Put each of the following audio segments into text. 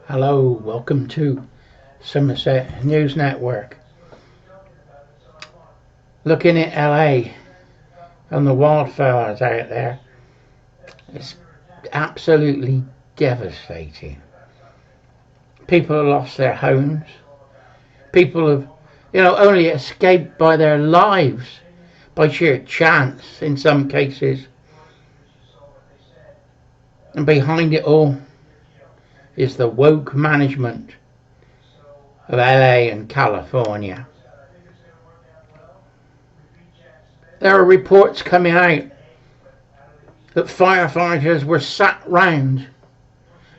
Hello, welcome to Somerset News Network. Looking at LA and the wildfires out there, it's absolutely devastating. People have lost their homes. People have, only escaped by their lives by sheer chance in some cases. And behind it all is the woke management of LA and California. There are reports coming out that firefighters were sat round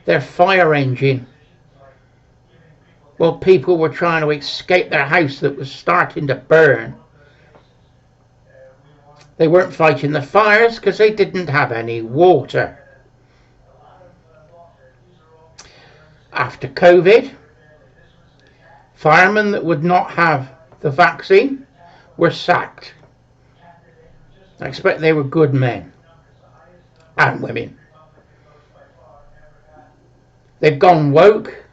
their fire engine while people were trying to escape their house that was starting to burn. They weren't fighting the fires because they didn't have any water. After COVID, firemen that would not have the vaccine were sacked. I expect they were good men and women. They've gone woke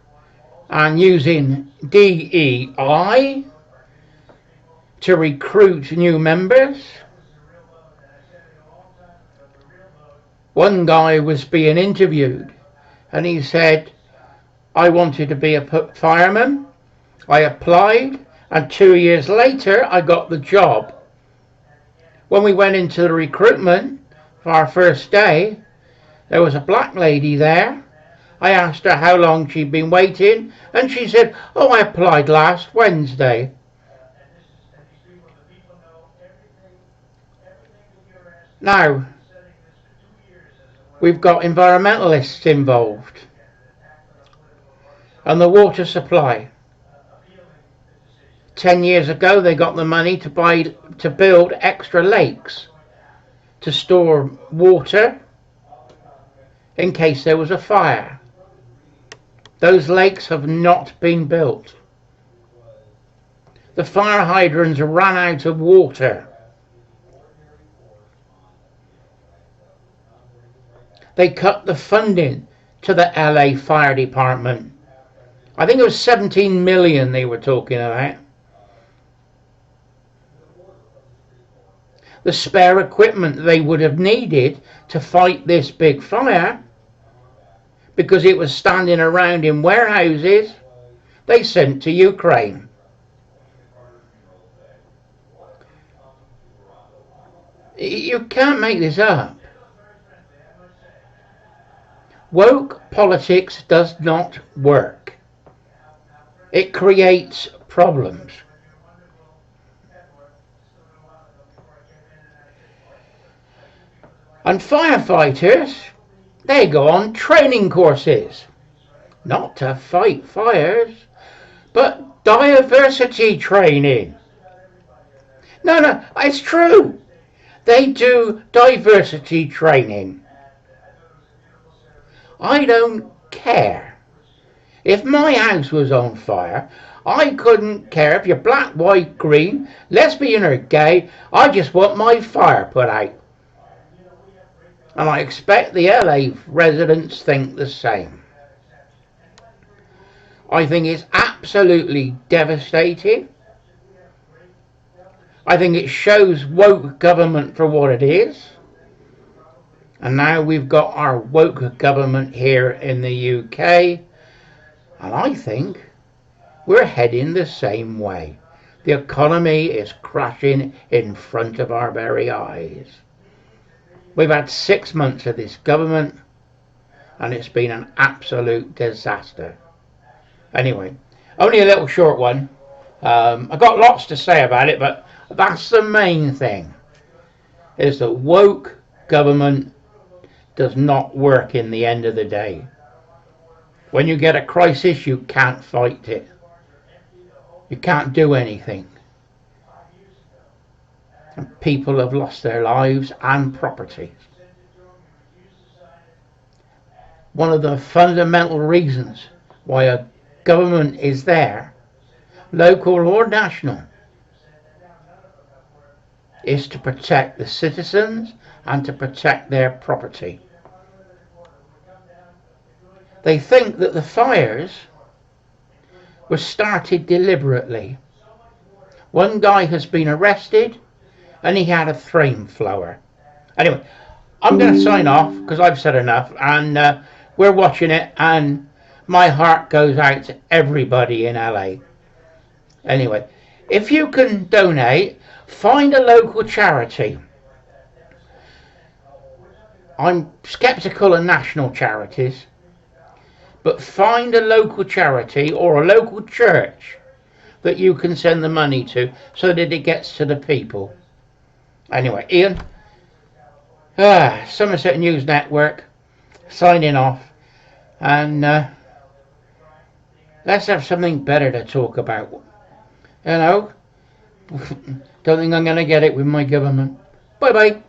and using DEI to recruit new members. One guy was being interviewed and he said, I wanted to be a fireman. I applied and 2 years later I got the job. When we went into the recruitment for our first day, there was a black lady there. I asked her how long she'd been waiting and she said, I applied last Wednesday. Now, we've got environmentalists involved and the water supply. 10 years ago they got the money to build extra lakes to store water in case there was a fire. Those lakes have not been built. The fire hydrants ran out of water. They cut the funding to the LA Fire Department. I think it was 17 million they were talking about. The spare equipment they would have needed to fight this big fire, because it was standing around in warehouses, they sent to Ukraine. You can't make this up. Woke politics does not work. It creates problems. And firefighters, they go on training courses, not to fight fires, but diversity training. No, it's true. They do diversity training. I don't care. If my house was on fire, I couldn't care if you're black, white, green, lesbian or gay. I just want my fire put out. And I expect the LA residents think the same. I think it's absolutely devastating. I think it shows woke government for what it is. And now we've got our woke government here in the UK. And I think we're heading the same way. The economy is crashing in front of our very eyes. We've had 6 months of this government and it's been an absolute disaster. Anyway, only a little short one. I've got lots to say about it, but that's the main thing, is that woke government does not work in the end of the day. When you get a crisis, you can't fight it. You can't do anything. And people have lost their lives and property. One of the fundamental reasons why a government is there, local or national, is to protect the citizens and to protect their property. They think that the fires were started deliberately. One guy has been arrested and he had a flamethrower. Anyway, I'm going to sign off because I've said enough, and we're watching it, and my heart goes out to everybody in LA. Anyway, if you can donate, find a local charity. I'm skeptical of national charities, but find a local charity or a local church that you can send the money to so that it gets to the people. Anyway, Ian, Somerset News Network, signing off, and let's have something better to talk about. You know, don't think I'm going to get it with my government. Bye bye.